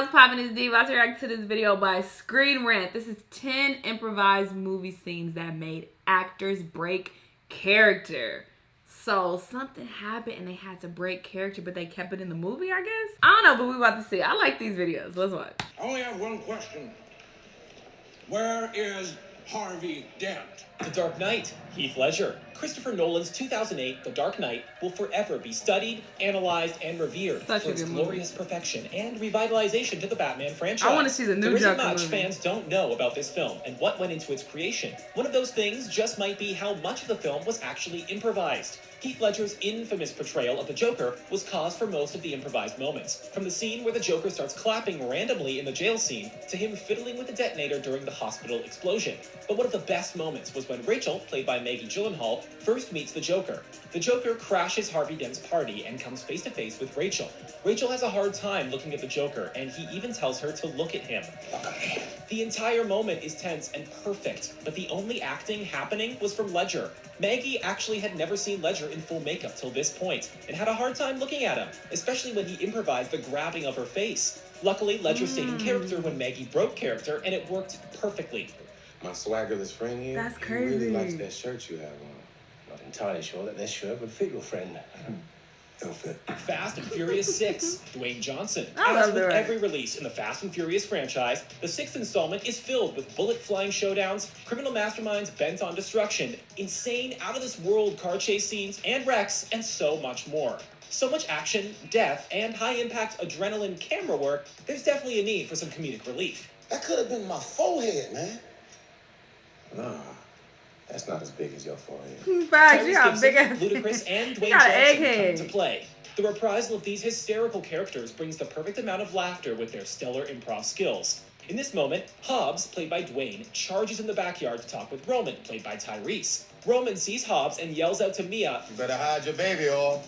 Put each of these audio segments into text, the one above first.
What's poppin'? Is D. About to react to this video by Screen Rant. This is 10 improvised movie scenes that made actors break character. So something happened and they had to break character, but they kept it in the movie, I guess? I don't know, but we about to see. I like these videos. Let's watch. I only have one question. Where is Harvey Dent? The Dark Knight, Heath Ledger. Christopher Nolan's 2008 The Dark Knight will forever be studied, analyzed, and revered for its glorious perfection and revitalization to the Batman franchise. I want to see the new There isn't Joker much movie. fans don't know about this film and what went into its creation. One of those things just might be how much of the film was actually improvised. Heath Ledger's infamous portrayal of the Joker was cause for most of the improvised moments. From the scene where the Joker starts clapping randomly in the jail scene, to him fiddling with the detonator during the hospital explosion. But one of the best moments was when Rachel, played by Maggie Gyllenhaal, first meets the Joker. The Joker crashes Harvey Dent's party and comes face to face with Rachel. Rachel has a hard time looking at the Joker, and he even tells her to look at him. The entire moment is tense and perfect, but the only acting happening was from Ledger. Maggie actually had never seen Ledger in full makeup till this point, and had a hard time looking at him, especially when he improvised the grabbing of her face. Luckily, Ledger stayed in character when Maggie broke character, and it worked perfectly. My swaggerless friend here, That's he crazy. really likes that shirt you have on. Not entirely sure that shirt would fit your friend. It'll fit. Fast and Furious 6, Dwayne Johnson. I As love with that. every release in the Fast and Furious franchise, the 6th installment is filled with bullet-flying showdowns, criminal masterminds bent on destruction, insane, out-of-this-world car chase scenes and wrecks, and so much more. So much action, death, and high-impact adrenaline camera work, there's definitely a need for some comedic relief. That could have been my forehead, man. Nah, that's not as big as your forehead. Facts, you got Tyrese big Gibson, ass. Ludacris, and Dwayne got an Johnson egghead. come to play. The reprisal of these hysterical characters brings the perfect amount of laughter with their stellar improv skills. In this moment, Hobbs, played by Dwayne, charges in the backyard to talk with Roman, played by Tyrese. Roman sees Hobbs and yells out to Mia, You better hide your baby, or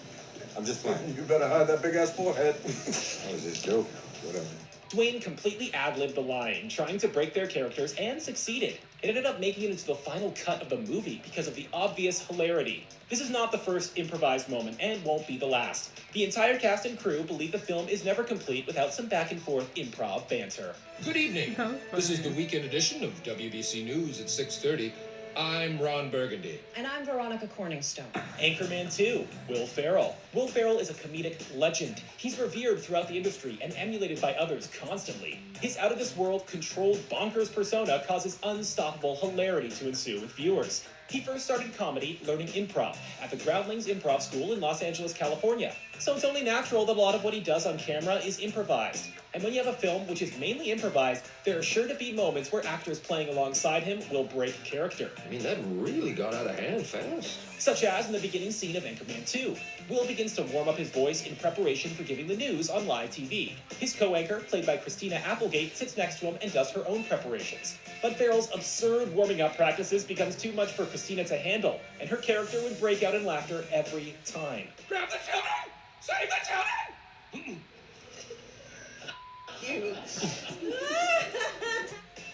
I'm just playing. You better hide that big ass forehead. I was just joking. Whatever. Dwayne completely ad-libbed the line, trying to break their characters, and succeeded. It ended up making it into the final cut of the movie because of the obvious hilarity. This is not the first improvised moment, and won't be the last. The entire cast and crew believe the film is never complete without some back-and-forth improv banter. Good evening. This is the weekend edition of WBC News at 6:30. I'm Ron Burgundy. And I'm Veronica Corningstone. Anchorman 2, Will Ferrell. Will Ferrell is a comedic legend. He's revered throughout the industry and emulated by others constantly. His out-of-this-world, controlled, bonkers persona causes unstoppable hilarity to ensue with viewers. He first started comedy learning improv at the Groundlings Improv School in Los Angeles, California. So it's only natural that a lot of what he does on camera is improvised. And when you have a film which is mainly improvised, there are sure to be moments where actors playing alongside him will break character. I mean, that really got out of hand fast. Such as in the beginning scene of Anchorman 2. Will begins to warm up his voice in preparation for giving the news on live TV. His co-anchor, played by Christina Applegate, sits next to him and does her own preparations. But Ferrell's absurd warming up practices becomes too much for Christina to handle, and her character would break out in laughter every time. Grab the children! Save the children!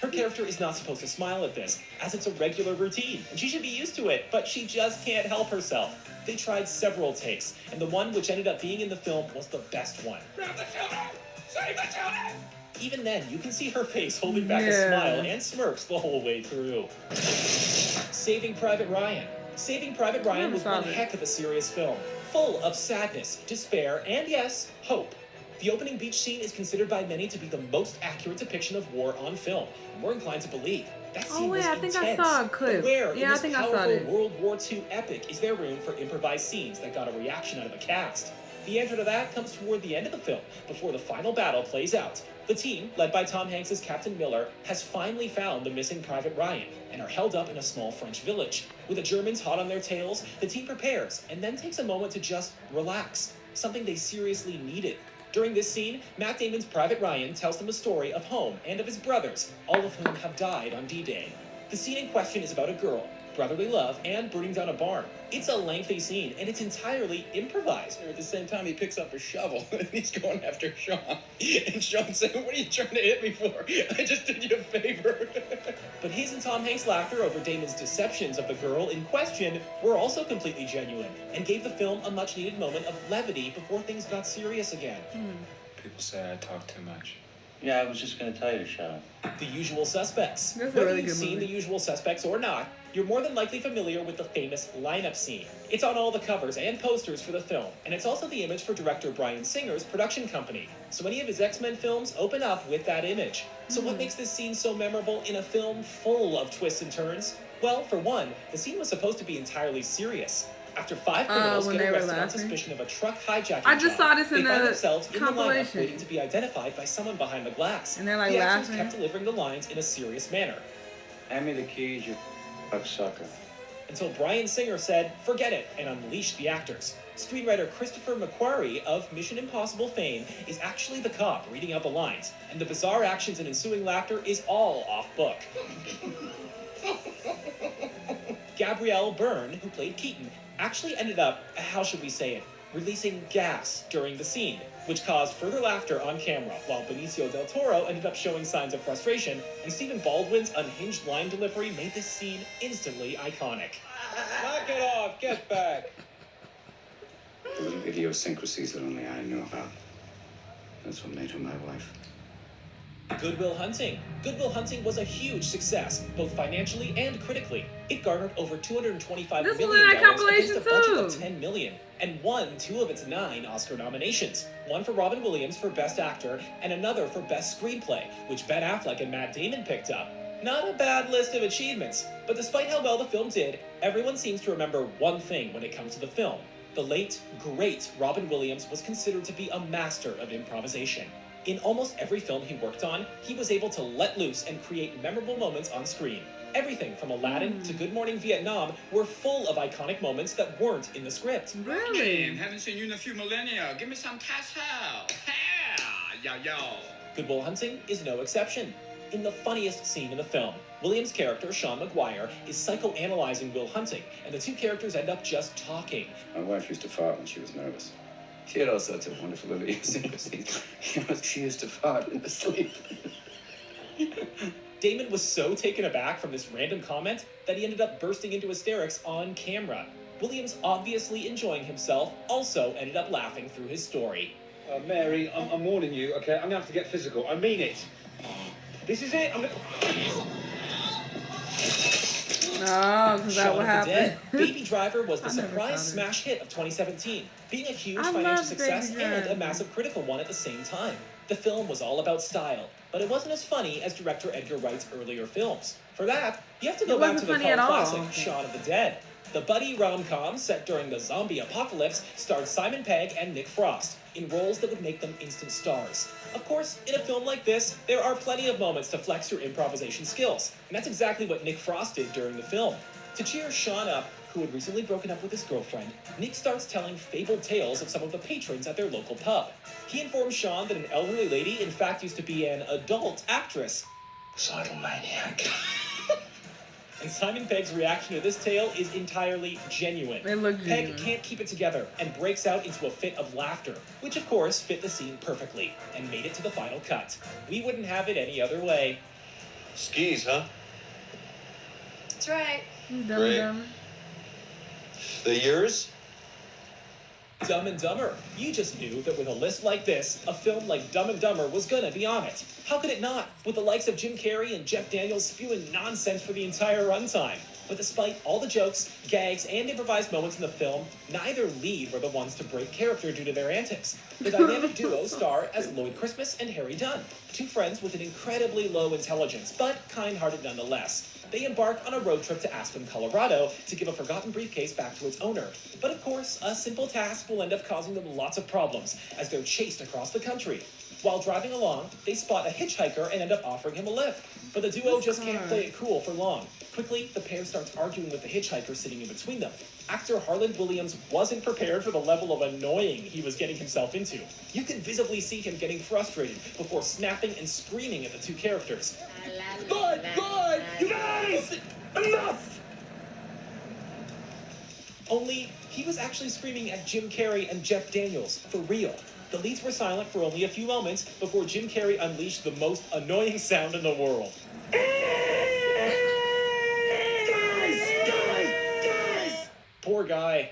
Her character is not supposed to smile at this, as it's a regular routine, and she should be used to it, but she just can't help herself. They tried several takes, and the one which ended up being in the film was the best one. Grab the children! Save the children! Even then, you can see her face holding back a smile and smirks the whole way through. Saving Private Ryan. Saving Private Ryan was one heck of a serious film, full of sadness, despair, and yes, hope. The opening beach scene is considered by many to be the most accurate depiction of war on film, and we're inclined to believe that scene was I think intense. I saw a clip. But where in Yeah, I this think I saw powerful it. World War II epic is there room for improvised scenes that got a reaction out of the cast? The answer to that comes toward the end of the film, before the final battle plays out. The team, led by Tom Hanks' Captain Miller, has finally found the missing Private Ryan, and are held up in a small French village. With the Germans hot on their tails, the team prepares, and then takes a moment to just relax, something they seriously needed. During this scene, Matt Damon's Private Ryan tells them a story of home and of his brothers, all of whom have died on D-Day. The scene in question is about a girl, brotherly love, and burning down a barn. It's a lengthy scene, and it's entirely improvised. At the same time, he picks up a shovel, and he's going after Sean. And Sean said, "What are you trying to hit me for? I just did you a favor." But his and Tom Hanks' laughter over Damon's deceptions of the girl in question were also completely genuine, and gave the film a much-needed moment of levity before things got serious again. People say I talk too much. Yeah, I was just gonna tell you to shut up. The Usual Suspects. That's a Whether really you've good seen movie. The Usual Suspects or not, you're more than likely familiar with the famous lineup scene. It's on all the covers and posters for the film, and it's also the image for director Bryan Singer's production company. So many of his X-Men films open up with that image. So what makes this scene so memorable in a film full of twists and turns? Well, for one, the scene was supposed to be entirely serious. After 5 criminals when get they were arrested on laughing? suspicion of a truck hijacking I just job, saw this in they find the themselves in the lineup compilation. waiting to be identified by someone behind the glass. And they're, like, the actors laughing. kept delivering the lines in a serious manner. Hand me the keys, you sucker. Until Bryan Singer said, forget it, and unleashed the actors. Screenwriter Christopher McQuarrie of Mission Impossible fame is actually the cop reading out the lines, and the bizarre actions and ensuing laughter is all off book. Gabrielle Byrne, who played Keaton, actually ended up, how should we say it, releasing gas during the scene, which caused further laughter on camera, while Benicio del Toro ended up showing signs of frustration, and Stephen Baldwin's unhinged line delivery made this scene instantly iconic. Knock it off, get back. The little idiosyncrasies that only I knew about. That's what made her my wife. Good Will Hunting. Good Will Hunting was a huge success, both financially and critically. It garnered over $225 This was million in that against a compilation budget of too. $10 million, and won 2 of its 9 Oscar nominations. One for Robin Williams for Best Actor, and another for Best Screenplay, which Ben Affleck and Matt Damon picked up. Not a bad list of achievements, but despite how well the film did, everyone seems to remember one thing when it comes to the film. The late, great Robin Williams was considered to be a master of improvisation. In almost every film he worked on, he was able to let loose and create memorable moments on screen. Everything from Aladdin to Good Morning Vietnam were full of iconic moments that weren't in the script. Really? Haven't seen you in a few millennia. Give me some cash out. Yeah, yo. Good Will Hunting is no exception. In the funniest scene in the film, Williams' character, Sean McGuire, is psychoanalyzing Will Hunting, and the two characters end up just talking. My wife used to fart when she was nervous. She had all sorts of wonderful little idiosyncrasies. She used to fart in her sleep. Damon was so taken aback from this random comment that he ended up bursting into hysterics on camera. Williams, obviously enjoying himself, also ended up laughing through his story. Mary, I'm warning you, okay? I'm gonna have to get physical. I mean it. This is it. Oh, because that Shaun would of the happen. Dead. Baby Driver was the I never surprise saw smash hit of 2017, being a huge I financial love success Baby and a Driver. massive critical one at the same time. The film was all about style, but it wasn't as funny as director Edgar Wright's earlier films. For that, you have to go It back to wasn't the funny cult at all. classic Shaun of the Dead. The buddy rom-com set during the zombie apocalypse starred Simon Pegg and Nick Frost in roles that would make them instant stars. Of course, in a film like this, there are plenty of moments to flex your improvisation skills, and that's exactly what Nick Frost did during the film. To cheer Sean up, who had recently broken up with his girlfriend, Nick starts telling fabled tales of some of the patrons at their local pub. He informs Sean that an elderly lady in fact used to be an adult actress. Suicidal maniac. And Simon Pegg's reaction to this tale is entirely genuine. It looked Pegg genuine. can't keep it together and breaks out into a fit of laughter, which of course fit the scene perfectly and made it to the final cut. We wouldn't have it any other way. Skis, huh? That's right. Dumb and Great. Dumber. They yours? Dumb and Dumber. You just knew that with a list like this, a film like Dumb and Dumber was gonna be on it. How could it not? With the likes of Jim Carrey and Jeff Daniels spewing nonsense for the entire runtime. But despite all the jokes, gags, and improvised moments in the film, neither lead were the ones to break character due to their antics. The dynamic duo star as Lloyd Christmas and Harry Dunn, two friends with an incredibly low intelligence, but kind-hearted nonetheless. They embark on a road trip to Aspen, Colorado to give a forgotten briefcase back to its owner. But of course, a simple task will end up causing them lots of problems as they're chased across the country. While driving along, they spot a hitchhiker and end up offering him a lift. But the duo just can't play it cool for long. Quickly, the pair starts arguing with the hitchhiker sitting in between them. Actor Harland Williams wasn't prepared for the level of annoying he was getting himself into. You can visibly see him getting frustrated before snapping and screaming at the two characters. God! You guys! Enough! Only, he was actually screaming at Jim Carrey and Jeff Daniels, for real. The leads were silent for only a few moments before Jim Carrey unleashed the most annoying sound in the world. Poor guy.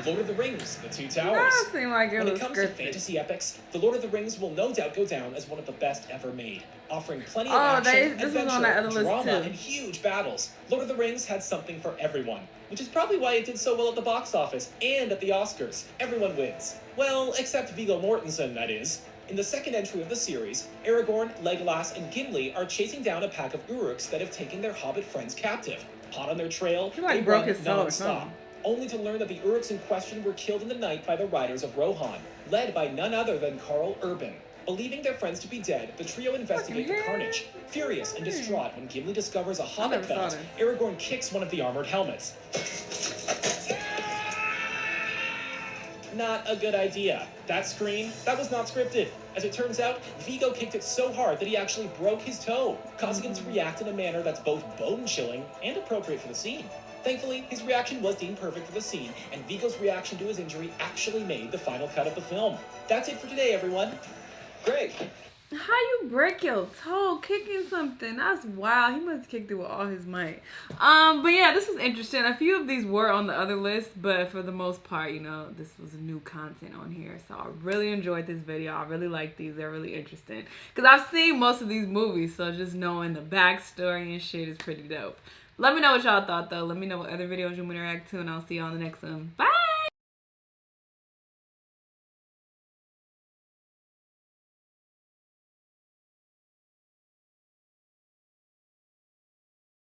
Lord of the Rings, The Two Towers. That seemed like it When it was comes to scripted. fantasy epics, The Lord of the Rings will no doubt go down as one of the best ever made, offering plenty of Oh, action, this was on that adventure, other list drama, too. and huge battles. Lord of the Rings had something for everyone, which is probably why it did so well at the box office and at the Oscars. Everyone wins. Well, except Viggo Mortensen, that is. In the second entry of the series, Aragorn, Legolas, and Gimli are chasing down a pack of Uruks that have taken their hobbit friends captive. Hot on their trail, He, like, they broke run his toe or non-stop, something. only to learn that the Uruks in question were killed in the night by the riders of Rohan, led by none other than Carl Urban. Believing their friends to be dead, the trio investigate the carnage. Furious and distraught when Gimli discovers a hobbit never saw belt, Aragorn kicks one of the armored helmets. Not a good idea. That scream, that was not scripted. As it turns out, Viggo kicked it so hard that he actually broke his toe, causing him to react in a manner that's both bone-chilling and appropriate for the scene. Thankfully, his reaction was deemed perfect for the scene, and Viggo's reaction to his injury actually made the final cut of the film. That's it for today, everyone. Great. How you break your toe kicking something? That's wild. He must have kicked it with all his might. But yeah, this was interesting. A few of these were on the other list, but for the most part, you know, this was new content on here. So I really enjoyed this video. I really like these. They're really interesting. Because I've seen most of these movies, so just knowing the backstory and shit is pretty dope. Let me know what y'all thought, though. Let me know what other videos you want me to react to, and I'll see y'all on the next one. Bye!